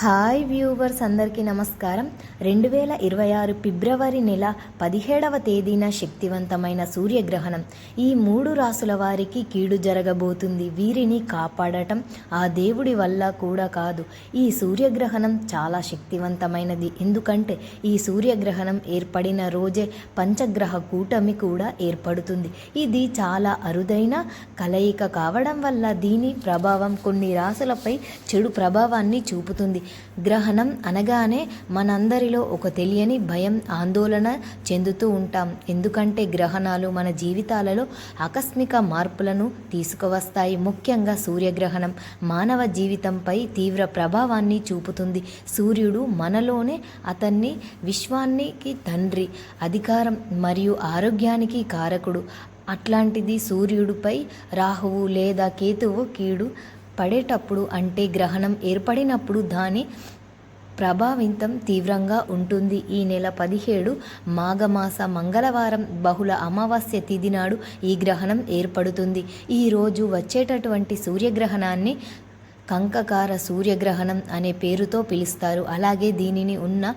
Hi viewers, అందరికీ నమస్కారం. 2026 ఫిబ్రవరి నెల 17వ తేదీన శక్తివంతమైన సూర్యగ్రహణం. ఈ 3 రాసుల వారికి కీడు జరగబోతుంది. వీరిని కాపాడటం ఆ దేవుడి వల్ల కూడా కాదు. ఈ సూర్యగ్రహణం చాలా శక్తివంతమైనది. ఎందుకంటే ఈ సూర్యగ్రహణం ఏర్పడిన రోజే పంచగ్రహ కూటమి కూడా ఏర్పడుతుంది. ఇది చాలా అరుదైన కలయిక కావడం వల్ల దీని ప్రభావం కొన్ని రాసులపై చెడు ప్రభావాన్ని చూపుతుంది. గ్రహణం అనగానే మనందరిలో ఒక తెలియని భయం, ఆందోళన చెందుతూ ఉంటాం. ఎందుకంటే గ్రహణాలు మన జీవితాలలో ఆకస్మిక మార్పులను తీసుకువస్తాయి. ముఖ్యంగా సూర్యగ్రహణం మానవ జీవితంపై తీవ్ర ప్రభావాన్ని చూపుతుంది. సూర్యుడు మనలోనే అతన్ని విశ్వానికి తండ్రి, అధికారం మరియు ఆరోగ్యానికి కారకుడు. అట్లాంటిది సూర్యుడిపై రాహువు లేదా కేతువు కీడు పడేటప్పుడు, అంటే గ్రహణం ఏర్పడినప్పుడు దాని ప్రభావితం తీవ్రంగా ఉంటుంది. ఈ నెల 17 మాఘమాస మంగళవారం బహుళ అమావాస్య తిథి నాడు ఈ గ్రహణం ఏర్పడుతుంది. ఈరోజు వచ్చేటటువంటి సూర్యగ్రహణాన్ని కంకకార సూర్యగ్రహణం అనే పేరుతో పిలుస్తారు. అలాగే దీనిని ఉన్న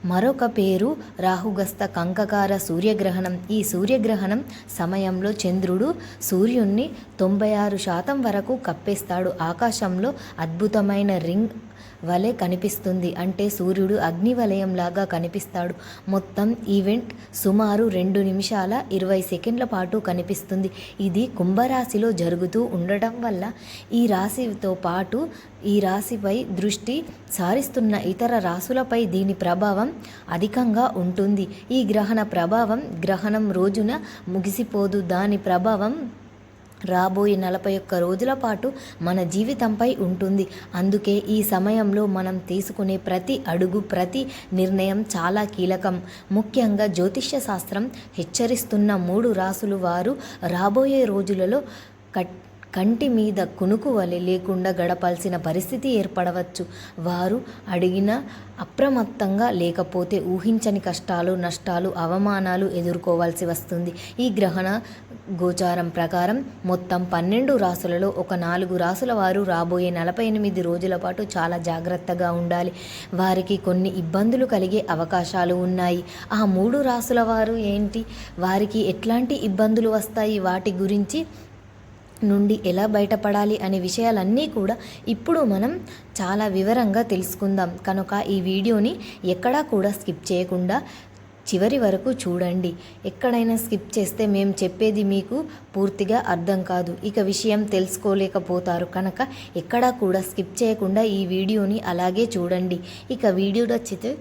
మరొక పేరు రాహుగస్త కంకకార సూర్యగ్రహణం. ఈ సూర్యగ్రహణం సమయంలో చంద్రుడు సూర్యుణ్ణి 96% వరకు కప్పేస్తాడు. ఆకాశంలో అద్భుతమైన రింగ్ వలె కనిపిస్తుంది. అంటే సూర్యుడు అగ్ని వలయంలాగా కనిపిస్తాడు. మొత్తం ఈవెంట్ సుమారు 2 నిమిషాల 20 సెకండ్ల పాటు కనిపిస్తుంది. ఇది కుంభరాశిలో జరుగుతూ ఉండటం వల్ల ఈ రాశితో పాటు ఈ రాశిపై దృష్టి సారిస్తున్న ఇతర రాశులపై దీని ప్రభావం అధికంగా ఉంటుంది. ఈ గ్రహణ ప్రభావం గ్రహణం రోజున ముగిసిపోదు. దాని ప్రభావం రాబోయే 41 రోజుల పాటు మన జీవితంపై ఉంటుంది. అందుకే ఈ సమయంలో మనం తీసుకునే ప్రతి అడుగు, ప్రతి నిర్ణయం చాలా కీలకం. ముఖ్యంగా జ్యోతిష్య శాస్త్రం హెచ్చరిస్తున్న 3 రాసులు వారు రాబోయే రోజులలో కంటి మీద కునుకు వలె లేకుండా గడపాల్సిన పరిస్థితి ఏర్పడవచ్చు. వారు అడిగిన అప్రమత్తంగా లేకపోతే ఊహించని కష్టాలు, నష్టాలు, అవమానాలు ఎదుర్కోవాల్సి వస్తుంది. ఈ గ్రహణ గోచారం ప్రకారం మొత్తం 12 రాసులలో ఒక 4 రాసుల వారు రాబోయే 48 రోజుల పాటు చాలా జాగ్రత్తగా ఉండాలి. వారికి కొన్ని ఇబ్బందులు కలిగే అవకాశాలు ఉన్నాయి. ఆ 3 రాసుల వారు ఏంటి, వారికి ఎట్లాంటి ఇబ్బందులు వస్తాయి, వాటి గురించి నుండి ఎలా బయటపడాలి అనే విషయాలన్నీ కూడా ఇప్పుడు మనం చాలా వివరంగా తెలుసుకుందాం. కనుక ఈ వీడియోని ఎక్కడా కూడా స్కిప్ చేయకుండా చివరి వరకు చూడండి. ఎక్కడైనా స్కిప్ చేస్తే మేము చెప్పేది మీకు పూర్తిగా అర్థం కాదు, ఇక విషయం తెలుసుకోలేకపోతారు. కనుక ఎక్కడా కూడా స్కిప్ చేయకుండా ఈ వీడియోని అలాగే చూడండి. ఇక వీడియో నచ్చితే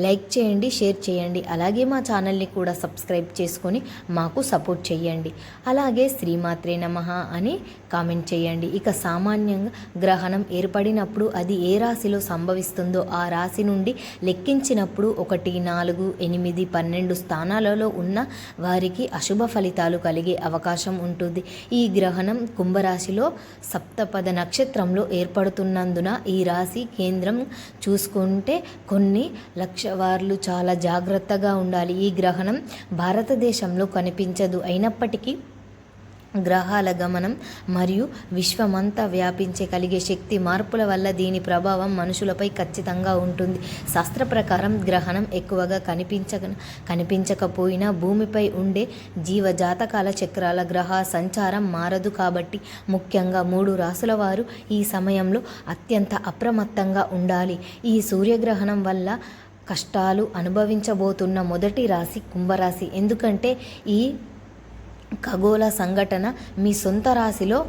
లైక్ చేయండి, షేర్ చేయండి. అలాగే మా ఛానల్ని కూడా సబ్స్క్రైబ్ చేసుకొని మాకు సపోర్ట్ చేయండి. అలాగే శ్రీమాత్రే నమః అని కామెంట్ చేయండి. ఇక సామాన్యంగా గ్రహణం ఏర్పడినప్పుడు అది ఏ రాశిలో సంభవిస్తుందో ఆ రాశి నుండి లెక్కించినప్పుడు 1, 4, 8, 12 స్థానాలలో ఉన్న వారికి అశుభ ఫలితాలు కలిగే అవకాశం ఉంటుంది. ఈ గ్రహణం కుంభరాశిలో సప్తపద నక్షత్రంలో ఏర్పడుతున్నందున ఈ రాశి కేంద్రం చూసుకుంటే కొన్ని లక్షవార్లు చాలా జాగ్రత్తగా ఉండాలి. ఈ గ్రహణం భారతదేశంలో కనిపించదు. అయినప్పటికీ గ్రహాల గమనం మరియు విశ్వమంతా వ్యాపించే కలిగే శక్తి మార్పుల వల్ల దీని ప్రభావం మనుషులపై ఖచ్చితంగా ఉంటుంది. శాస్త్ర ప్రకారం గ్రహణం ఎక్కువగా కనిపించకపోయినా భూమిపై ఉండే జీవజాతకాల చక్రాల గ్రహ సంచారం మారదు. కాబట్టి ముఖ్యంగా 3 రాసుల వారు ఈ సమయంలో అత్యంత అప్రమత్తంగా ఉండాలి. ఈ సూర్యగ్రహణం వల్ల కష్టాలు అనుభవించబోతున్న మొదటి రాశి కుంభరాశి. ఎందుకంటే ఈ ఖగోళ సంఘటన మీ సొంత రాశిలో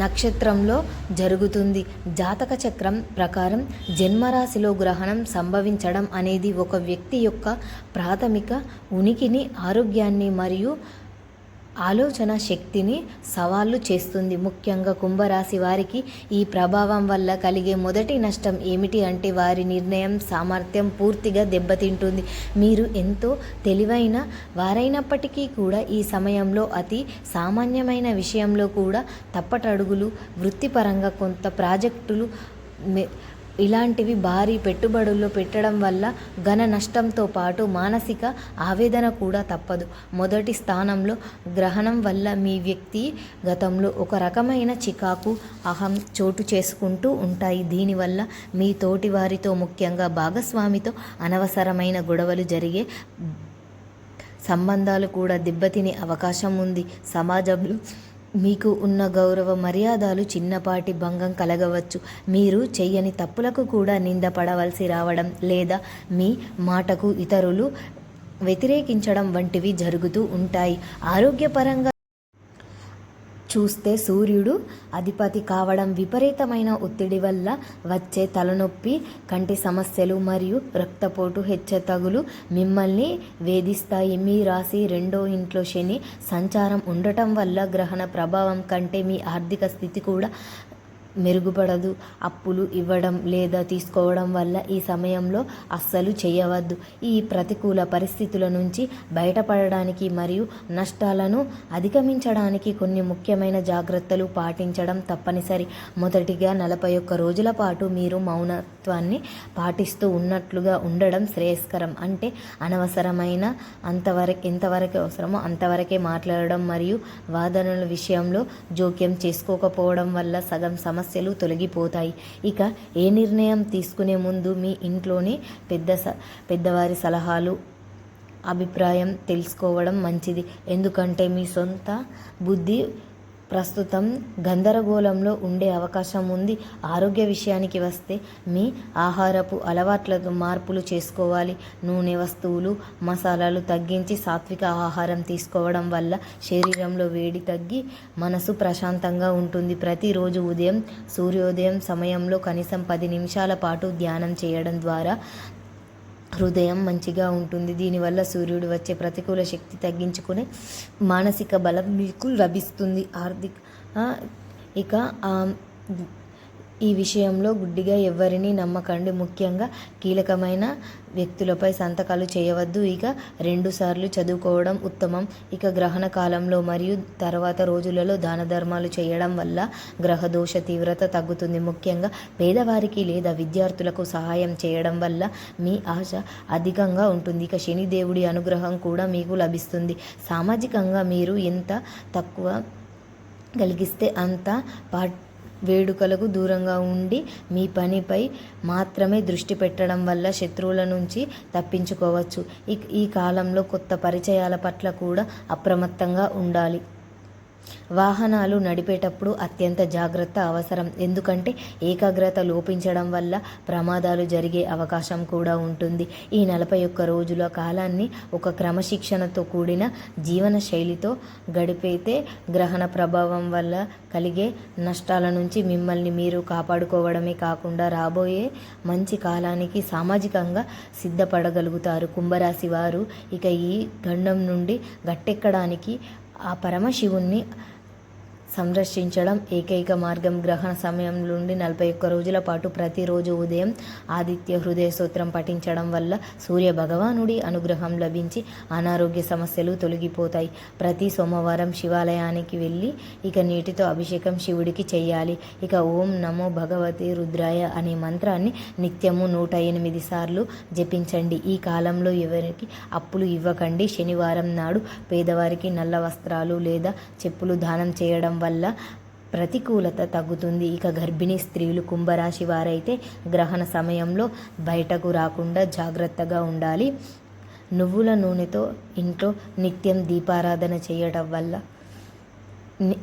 నక్షత్రంలో జరుగుతుంది. జాతక చక్రం ప్రకారం జన్మరాశిలో గ్రహణం సంభవించడం అనేది ఒక వ్యక్తి యొక్క ప్రాథమిక ఉనికిని, ఆరోగ్యాన్ని మరియు ఆలోచన శక్తిని సవాళ్ళు చేస్తుంది. ముఖ్యంగా కుంభరాశి వారికి ఈ ప్రభావం వల్ల కలిగే మొదటి నష్టం ఏమిటి అంటే వారి నిర్ణయం సామర్థ్యం పూర్తిగా దెబ్బతింటుంది. మీరు ఎంతో తెలివైన వారైనప్పటికీ కూడా ఈ సమయంలో అతి సామాన్యమైన విషయంలో కూడా తప్పటడుగులు, వృత్తిపరంగా కొంత ప్రాజెక్టులు ఇలాంటివి భారీ పెట్టుబడుల్లో పెట్టడం వల్ల ఘన నష్టంతో పాటు మానసిక ఆవేదన కూడా తప్పదు. మొదటి స్థానంలో గ్రహణం వల్ల మీ వ్యక్తి గతంలో ఒక రకమైన చికాకు, అహం చోటు చేసుకుంటూ ఉంటాయి. దీనివల్ల మీ తోటి వారితో, ముఖ్యంగా భాగస్వామితో అనవసరమైన గొడవలు జరిగే సంబంధాలు కూడా దెబ్బతినే అవకాశం ఉంది. సమాజంలో మీకు ఉన్న గౌరవ మర్యాదలు చిన్నపాటి భంగం కలగవచ్చు. మీరు చెయ్యని తప్పులకు కూడా నిందపడవలసి రావడం లేదా మీ మాటకు ఇతరులు వ్యతిరేకించడం వంటివి జరుగుతూ ఉంటాయి. ఆరోగ్యపరంగా చూస్తే సూర్యుడు అధిపతి కావడం విపరీతమైన ఒత్తిడి వల్ల వచ్చే తలనొప్పి, కంటి సమస్యలు మరియు రక్తపోటు హెచ్చుతగులు మిమ్మల్ని వేధిస్తాయి. మీ రాశి 2వ ఇంట్లో శని సంచారం ఉండటం వల్ల గ్రహణ ప్రభావం కంటే మీ ఆర్థిక స్థితి కూడా మెరుగుపడదు. అప్పులు ఇవ్వడం లేదా తీసుకోవడం వల్ల ఈ సమయంలో అస్సలు చేయవద్దు. ఈ ప్రతికూల పరిస్థితుల నుంచి బయటపడడానికి మరియు నష్టాలను అధిగమించడానికి కొన్ని ముఖ్యమైన జాగ్రత్తలు పాటించడం తప్పనిసరి. మొదటిగా 41 రోజుల పాటు మీరు మౌనత్వాన్ని పాటిస్తూ ఉన్నట్లుగా ఉండడం శ్రేయస్కరం. అంటే అనవసరమైన ఎంతవరకు అవసరమో అంతవరకే మాట్లాడడం మరియు వాదనల విషయంలో జోక్యం చేసుకోకపోవడం వల్ల సగం సమస్యలు తొలగిపోతాయి. ఇక ఏ నిర్ణయం తీసుకునే ముందు మీ ఇంట్లోని పెద్దవారి సలహాలు, అభిప్రాయం తెలుసుకోవడం మంచిది. ఎందుకంటే మీ సొంత బుద్ధి ప్రస్తుతం గందరగోళంలో ఉండే అవకాశం ఉంది. ఆరోగ్య విషయానికి వస్తే మీ ఆహారపు అలవాట్లలో మార్పులు చేసుకోవాలి. నూనె వస్తువులు, మసాలాలు తగ్గించి సాత్విక ఆహారం తీసుకోవడం వల్ల శరీరంలో వేడి తగ్గి మనసు ప్రశాంతంగా ఉంటుంది. ప్రతిరోజు ఉదయం సూర్యోదయం సమయంలో కనీసం 10 నిమిషాల పాటు ధ్యానం చేయడం ద్వారా హృదయం మంచిగా ఉంటుంది. దీనివల్ల సూర్యుడు వచ్చే ప్రతికూల శక్తి తగ్గించుకునే మానసిక బలం మీకు లభిస్తుంది. ఇక ఈ విషయంలో గుడ్డిగా ఎవరిని నమ్మకండి. ముఖ్యంగా కీలకమైన వ్యక్తులపై సంతకాలు చేయవద్దు. ఇక 2 సార్లు చదువుకోవడం ఉత్తమం. ఇక గ్రహణ కాలంలో మరియు తర్వాత రోజులలో దాన ధర్మాలు చేయడం వల్ల గ్రహదోష తీవ్రత తగ్గుతుంది. ముఖ్యంగా పేదవారికి లేదా విద్యార్థులకు సహాయం చేయడం వల్ల మీ ఆశ అధికంగా ఉంటుంది. ఇక శనిదేవుడి అనుగ్రహం కూడా మీకు లభిస్తుంది. సామాజికంగా మీరు ఎంత తక్కువ కలిగిస్తే అంత వేడుకలకు దూరంగా ఉండి మీ పనిపై మాత్రమే దృష్టి పెట్టడం వల్ల శత్రువుల నుంచి తప్పించుకోవచ్చు. ఈ కాలంలో కొత్త పరిచయాల పట్ల కూడా అప్రమత్తంగా ఉండాలి. వాహనాలు నడిపేటప్పుడు అత్యంత జాగ్రత్త అవసరం. ఎందుకంటే ఏకాగ్రత లోపించడం వల్ల ప్రమాదాలు జరిగే అవకాశం కూడా ఉంటుంది. ఈ 41 రోజుల కాలాన్ని ఒక క్రమశిక్షణతో కూడిన జీవన శైలితో గడిపితే గ్రహణ ప్రభావం వల్ల కలిగే నష్టాల నుంచి మిమ్మల్ని మీరు కాపాడుకోవడమే కాకుండా రాబోయే మంచి కాలానికి సామాజికంగా సిద్ధపడగలుగుతారు. కుంభరాశి వారు ఇక ఈ గండం నుండి గట్టెక్కడానికి ఆ పరమశివుణ్ణి సంరక్షించడం ఏకైక మార్గం. గ్రహణ సమయం నుండి 41 రోజుల పాటు ప్రతిరోజు ఉదయం ఆదిత్య హృదయ స్తోత్రం పఠించడం వల్ల సూర్య భగవానుడి అనుగ్రహం లభించి అనారోగ్య సమస్యలు తొలగిపోతాయి. ప్రతి సోమవారం శివాలయానికి వెళ్ళి ఇక నీటితో అభిషేకం శివుడికి చేయాలి. ఇక ఓం నమో భగవతి రుద్రాయ అనే మంత్రాన్ని నిత్యము 108 సార్లు జపించండి. ఈ కాలంలో ఎవరికి అప్పులు ఇవ్వకండి. శనివారం నాడు పేదవారికి నల్ల వస్త్రాలు లేదా చెప్పులు దానం చేయడం వల్ల ప్రతికూలత తగ్గుతుంది. ఇక గర్భిణీ స్త్రీలు, కుంభరాశి వారైతే గ్రహణ సమయంలో బయటకు రాకుండా జాగ్రత్తగా ఉండాలి. నువ్వుల నూనెతో ఇంట్లో నిత్యం దీపారాధన చేయడం వల్ల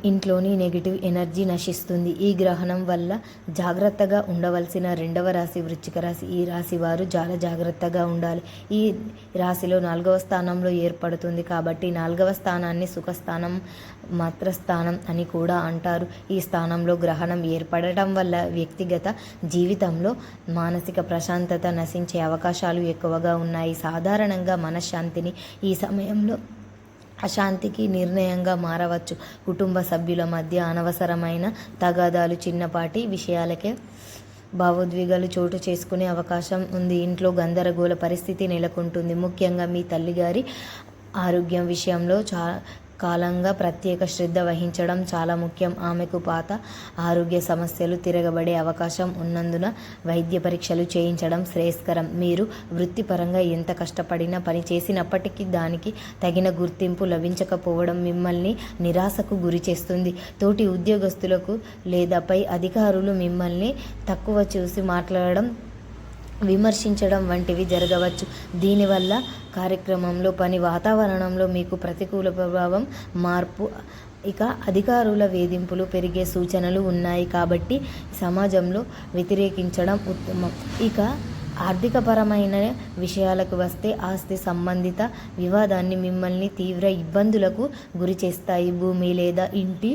ఇంట్లోని నెగిటివ్ ఎనర్జీ నశిస్తుంది. ఈ గ్రహణం వల్ల జాగ్రత్తగా ఉండవలసిన 2వ రాశి వృశ్చిక రాశి. ఈ రాశి వారు చాలా జాగ్రత్తగా ఉండాలి. ఈ రాశిలో 4వ స్థానంలో ఏర్పడుతుంది కాబట్టి 4వ స్థానాన్ని సుఖస్థానం, మాతృస్థానం అని కూడా అంటారు. ఈ స్థానంలో గ్రహణం ఏర్పడటం వల్ల వ్యక్తిగత జీవితంలో మానసిక ప్రశాంతత నశించే అవకాశాలు ఎక్కువగా ఉన్నాయి. సాధారణంగా మనశ్శాంతిని ఈ సమయంలో అశాంతికి నిర్ణయంగా మారవచ్చు. కుటుంబ సభ్యుల మధ్య అనవసరమైన తగాదాలు, చిన్నపాటి విషయాలకే భావోద్వేగాలు చోటు చేసుకునే అవకాశం ఉంది. ఇంట్లో గందరగోళ పరిస్థితి నెలకొంటుంది. ముఖ్యంగా మీ తల్లిగారి ఆరోగ్యం విషయంలో కాలంగా ప్రత్యేక శ్రద్ధ వహించడం చాలా ముఖ్యం. ఆమెకు పాత ఆరోగ్య సమస్యలు తిరగబడే అవకాశం ఉన్నందున వైద్య పరీక్షలు చేయించడం శ్రేయస్కరం. మీరు వృత్తిపరంగా ఎంత కష్టపడినా పని చేసినప్పటికీ దానికి తగిన గుర్తింపు లభించకపోవడం మిమ్మల్ని నిరాశకు గురి చేస్తుంది. తోటి ఉద్యోగస్తులకు లేదా పై అధికారులు మిమ్మల్ని తక్కువ చూసి మాట్లాడడం, విమర్శించడం వంటివి జరగవచ్చు. దీనివల్ల కార్యక్రమంలో పని వాతావరణంలో మీకు ప్రతికూల ప్రభావం మార్పు ఇక అధికారుల వేధింపులు పెరిగే సూచనలు ఉన్నాయి కాబట్టి సమాజంలో వ్యతిరేకించడం ఉత్తమం. ఇక ఆర్థికపరమైన విషయాలకు వస్తే ఆస్తి సంబంధిత వివాదాన్ని మిమ్మల్ని తీవ్ర ఇబ్బందులకు గురి చేస్తాయి. భూమి లేదా ఇంటి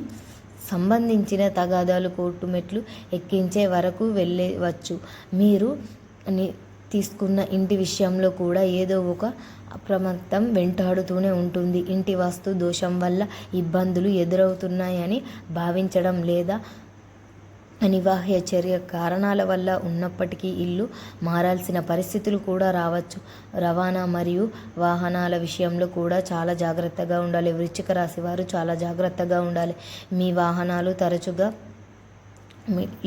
సంబంధించిన తగాదాలు కోర్టు మెట్లు ఎక్కించే వరకు వెళ్ళవచ్చు. మీరు తీసుకున్న ఇంటి విషయంలో కూడా ఏదో ఒక అప్రమత్తం వెంటాడుతూనే ఉంటుంది. ఇంటి వాస్తు దోషం వల్ల ఇబ్బందులు ఎదురవుతున్నాయని భావించడం లేదా అనివార్య చర్య కారణాల వల్ల ఉన్నప్పటికీ ఇల్లు మారాల్సిన పరిస్థితులు కూడా రావచ్చు. రవాణా మరియు వాహనాల విషయంలో కూడా చాలా జాగ్రత్తగా ఉండాలి. వృశ్చిక రాశి వారు చాలా జాగ్రత్తగా ఉండాలి. మీ వాహనాలు తరచుగా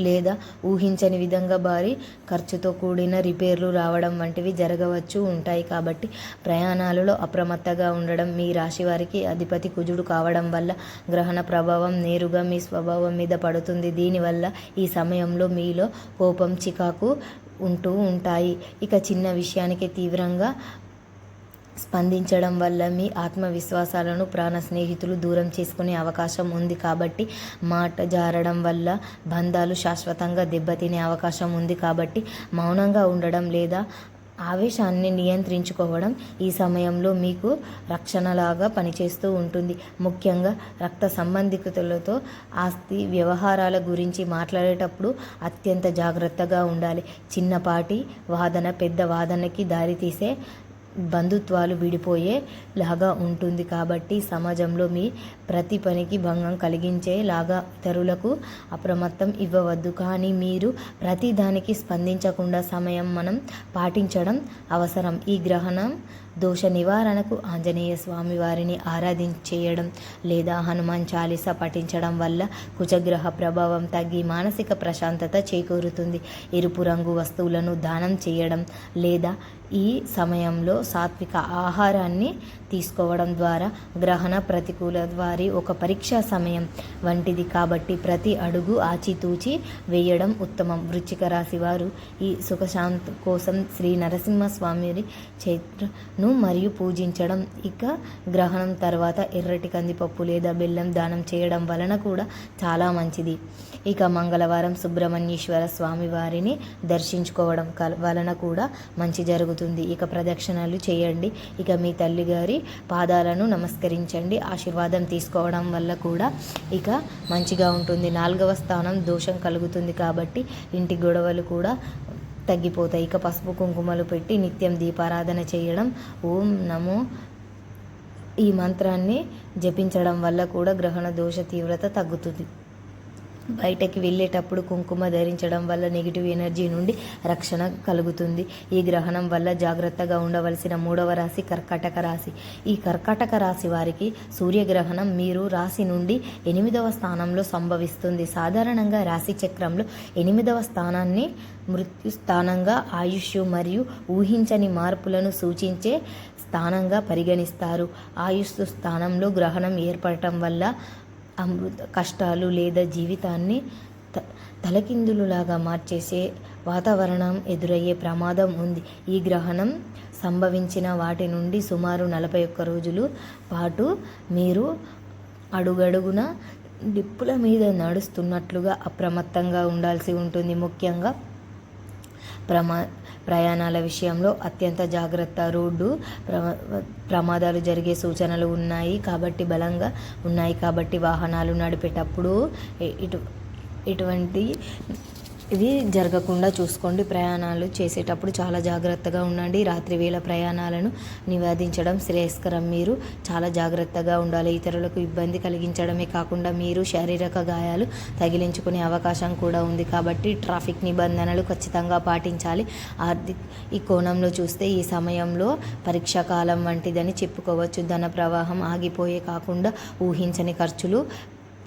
లేదా ఊహించని విధంగా భారీ ఖర్చుతో కూడిన రిపేర్లు రావడం వంటివి జరగవచ్చు ఉంటాయి. కాబట్టి ప్రయాణాలలో అప్రమత్తగా ఉండడం. మీ రాశి వారికి అధిపతి కుజుడు కావడం వల్ల గ్రహణ ప్రభావం నేరుగా మీ స్వభావం మీద పడుతుంది. దీనివల్ల ఈ సమయంలో మీలో కోపం, చికాకు ఉంటూ ఉంటాయి. ఇక చిన్న విషయానికి తీవ్రంగా స్పందించడం వల్ల మీ ఆత్మవిశ్వాసాలను ప్రాణ స్నేహితులు దూరం చేసుకునే అవకాశం ఉంది. కాబట్టి మాట జారడం వల్ల బంధాలు శాశ్వతంగా దెబ్బతినే అవకాశం ఉంది. కాబట్టి మౌనంగా ఉండడం లేదా ఆవేశాన్ని నియంత్రించుకోవడం ఈ సమయంలో మీకు రక్షణలాగా పనిచేస్తూ ఉంటుంది. ముఖ్యంగా రక్త సంబంధికులతో ఆస్తి వ్యవహారాల గురించి మాట్లాడేటప్పుడు అత్యంత జాగ్రత్తగా ఉండాలి. చిన్నపాటి వాదన పెద్ద వాదనకి దారితీసే బంధుత్వాలు విడిపోయేలాగా ఉంటుంది. కాబట్టి సమాజంలో మీ ప్రతి పనికి భంగం కలిగించేలాగా ఇతరులకు అప్రమత్తం ఇవ్వవద్దు. కానీ మీరు ప్రతి దానికి స్పందించకుండా సమయం మనం పాటించడం అవసరం. ఈ గ్రహణం దోష నివారణకు ఆంజనేయ స్వామి వారిని ఆరాధించేయడం లేదా హనుమాన్ చాలీసా పఠించడం వల్ల కుజగ్రహ ప్రభావం తగ్గి మానసిక ప్రశాంతత చేకూరుతుంది. ఎరుపు రంగు వస్తువులను దానం చేయడం లేదా ఈ సమయంలో సాత్విక ఆహారాన్ని తీసుకోవడం ద్వారా గ్రహణ ప్రతికూల వారి ఒక పరీక్షా సమయం వంటిది. కాబట్టి ప్రతి అడుగు ఆచితూచి వేయడం ఉత్తమం. వృశ్చిక రాశి వారు ఈ సుఖశాంతి కోసం శ్రీ నరసింహస్వామి చైత్రను మరియు పూజించడం, ఇక గ్రహణం తర్వాత ఎర్రటి కందిపప్పు లేదా బెల్లం దానం చేయడం వలన కూడా చాలా మంచిది. ఇక మంగళవారం సుబ్రహ్మణ్యేశ్వర స్వామి వారిని దర్శించుకోవడం వలన కూడా మంచి జరుగుతుంది. ఇక ప్రదక్షిణలు చేయండి. ఇక మీ తల్లిగారి పాదాలను నమస్కరించండి. ఆశీర్వాదం తీసుకోవడం వల్ల కూడా ఇక మంచిగా ఉంటుంది. 4వ స్థానం దోషం కలుగుతుంది కాబట్టి ఇంటి గొడవలు కూడా తగ్గిపోతాయి. ఇక పసుపు కుంకుమలు పెట్టి నిత్యం దీపారాధన చేయడం, ఓం నమో ఈ మంత్రాన్ని జపించడం వల్ల కూడా గ్రహణ దోష తీవ్రత తగ్గుతుంది. బయటకి వెళ్ళేటప్పుడు కుంకుమ ధరించడం వల్ల నెగిటివ్ ఎనర్జీ నుండి రక్షణ కలుగుతుంది. ఈ గ్రహణం వల్ల జాగ్రత్తగా ఉండవలసిన 3వ రాశి కర్కాటక రాశి. ఈ కర్కాటక రాశి వారికి సూర్యగ్రహణం మీరు రాశి నుండి 8వ స్థానంలో సంభవిస్తుంది. సాధారణంగా రాశి చక్రంలో 8వ స్థానాన్ని మృత్యు స్థానంగా, ఆయుష్ మరియు ఊహించని మార్పులను సూచించే స్థానంగా పరిగణిస్తారు. ఆయుష్ స్థానంలో గ్రహణం ఏర్పడటం వల్ల అమృత కష్టాలు లేదా జీవితాన్ని తలకిందులులాగా మార్చేసే వాతావరణం ఎదురయ్యే ప్రమాదం ఉంది. ఈ గ్రహణం సంభవించిన వాటి నుండి సుమారు 41 రోజుల పాటు మీరు అడుగడుగున డిప్పుల మీద నడుస్తున్నట్లుగా అప్రమత్తంగా ఉండాల్సి ఉంటుంది. ముఖ్యంగా ప్రయాణాల విషయంలో అత్యంత జాగ్రత్త. రోడ్డు ప్రమాదాలు జరిగే సూచనలు ఉన్నాయి కాబట్టి వాహనాలు నడిపేటప్పుడు ఎటువంటి ఇవి జరగకుండా చూసుకోండి. ప్రయాణాలు చేసేటప్పుడు చాలా జాగ్రత్తగా ఉండండి. రాత్రి వేళ ప్రయాణాలను నివారించడం శ్రేయస్కరం. మీరు చాలా జాగ్రత్తగా ఉండాలి. ఇతరులకు ఇబ్బంది కలిగించడమే కాకుండా మీరు శారీరక గాయాలు తగిలించుకునే అవకాశం కూడా ఉంది. కాబట్టి ట్రాఫిక్ నిబంధనలు ఖచ్చితంగా పాటించాలి. ఈ కోణంలో చూస్తే ఈ సమయంలో పరీక్షా కాలం వంటిదని చెప్పుకోవచ్చు. ధన ప్రవాహం ఆగిపోయే కాకుండా ఊహించని ఖర్చులు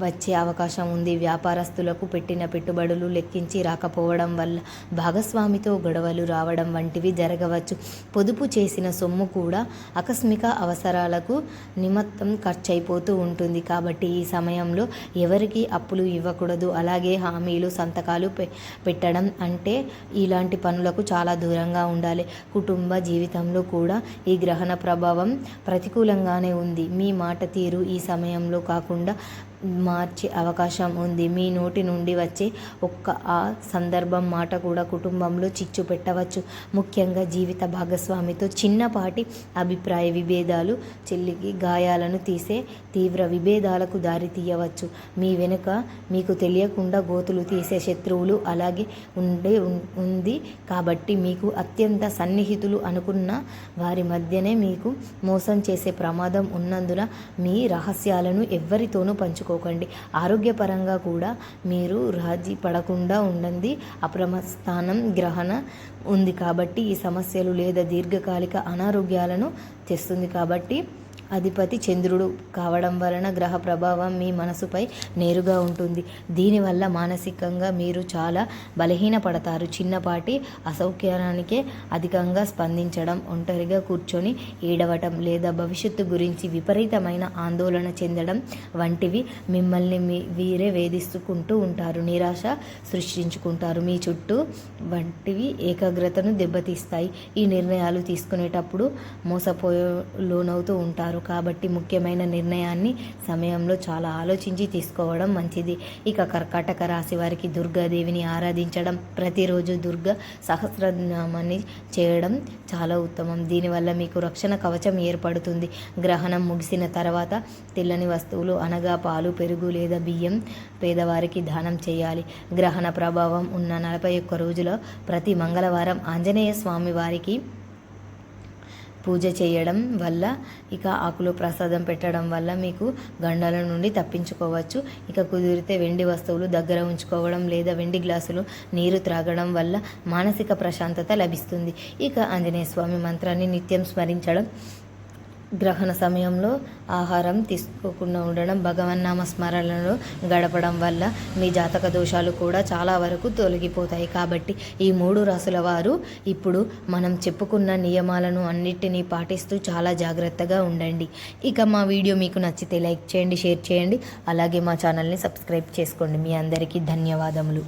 వచ్చే అవకాశం ఉంది. వ్యాపారస్తులకు పెట్టిన పెట్టుబడులు లెక్కించి రాకపోవడం వల్ల భాగస్వామితో గొడవలు రావడం వంటివి జరగవచ్చు. పొదుపు చేసిన సొమ్ము కూడా ఆకస్మిక అవసరాలకు నిమిత్తం ఖర్చయిపోతూ ఉంటుంది. కాబట్టి ఈ సమయంలో ఎవరికి అప్పులు ఇవ్వకూడదు. అలాగే హామీలు సంతకాలు పెట్టడం అంటే ఇలాంటి పనులకు చాలా దూరంగా ఉండాలి. కుటుంబ జీవితంలో కూడా ఈ గ్రహణ ప్రభావం ప్రతికూలంగానే ఉంది. మీ మాట తీరు ఈ సమయంలో కాకుండా మార్చే అవకాశం ఉంది. మీ నోటి నుండి వచ్చే ఆ సందర్భం మాట కూడా కుటుంబంలో చిచ్చు పెట్టవచ్చు. ముఖ్యంగా జీవిత భాగస్వామితో చిన్నపాటి అభిప్రాయ విభేదాలు చెల్లికి గాయాలను తీసే తీవ్ర విభేదాలకు దారి తీయవచ్చు. మీ వెనుక మీకు తెలియకుండా గోతులు తీసే శత్రువులు అలాగే ఉంది. కాబట్టి మీకు అత్యంత సన్నిహితులు అనుకున్న వారి మధ్యనే మీకు మోసం చేసే ప్రమాదం ఉన్నందున మీ రహస్యాలను ఎవ్వరితోనూ పంచుకోకండి. ఆరోగ్యపరంగా కూడా మీరు రాజీ పడకుండా ఉండండి. అప్రమస్థానం గ్రహణ ఉంది కాబట్టి ఈ సమస్యలు లేదా దీర్ఘకాలిక అనారోగ్యాలను తెస్తుంది. కాబట్టి అధిపతి చంద్రుడు కావడం వలన గ్రహ ప్రభావం మీ మనసుపై నేరుగా ఉంటుంది. దీనివల్ల మానసికంగా మీరు చాలా బలహీనపడతారు. చిన్నపాటి అసౌకర్యానికే అధికంగా స్పందించడం, ఒంటరిగా కూర్చొని ఏడవటం లేదా భవిష్యత్తు గురించి విపరీతమైన ఆందోళన చెందడం వంటివి మిమ్మల్ని వీరే వేధిస్తుకుంటూ ఉంటారు. నిరాశ సృష్టించుకుంటారు. మీ చుట్టూ వంటివి ఏకాగ్రతను దెబ్బతీస్తాయి. ఈ నిర్ణయాలు తీసుకునేటప్పుడు లోనవుతూ ఉంటారు. కాబట్టి ముఖ్యమైన నిర్ణయాన్ని సమయంలో చాలా ఆలోచించి తీసుకోవడం మంచిది. ఇక కర్కాటక రాశి వారికి దుర్గాదేవిని ఆరాధించడం, ప్రతిరోజు దుర్గా సహస్రనామాన్ని చేయడం చాలా ఉత్తమం. దీనివల్ల మీకు రక్షణ కవచం ఏర్పడుతుంది. గ్రహణం ముగిసిన తర్వాత తెల్లని వస్తువులు అనగా పాలు, పెరుగు లేదా బియ్యం పేదవారికి దానం చేయాలి. గ్రహణ ప్రభావం ఉన్న 41 రోజుల ప్రతి మంగళవారం ఆంజనేయ స్వామి వారికి పూజ చేయడం వల్ల, ఇక ఆకులు ప్రసాదం పెట్టడం వల్ల మీకు గండాల నుండి తప్పించుకోవచ్చు. ఇక కుదిరితే వెండి వస్తువులు దగ్గర ఉంచుకోవడం లేదా వెండి గ్లాసులు నీరు త్రాగడం వల్ల మానసిక ప్రశాంతత లభిస్తుంది. ఇక ఆంజనేయ స్వామి మంత్రాన్ని నిత్యం స్మరించడం, గ్రహణ సమయంలో ఆహారం తీసుకోకుండా ఉండడం, భగవన్నామ స్మరణలో గడపడం వల్ల మీ జాతక దోషాలు కూడా చాలా వరకు తొలగిపోతాయి. కాబట్టి ఈ 3 రాసుల వారు ఇప్పుడు మనం చెప్పుకున్న నియమాలను అన్నిటినీ పాటిస్తూ చాలా జాగ్రత్తగా ఉండండి. ఇక మా వీడియో మీకు నచ్చితే లైక్ చేయండి, షేర్ చేయండి. అలాగే మా ఛానల్ని సబ్స్క్రైబ్ చేసుకోండి. మీ అందరికీ ధన్యవాదములు.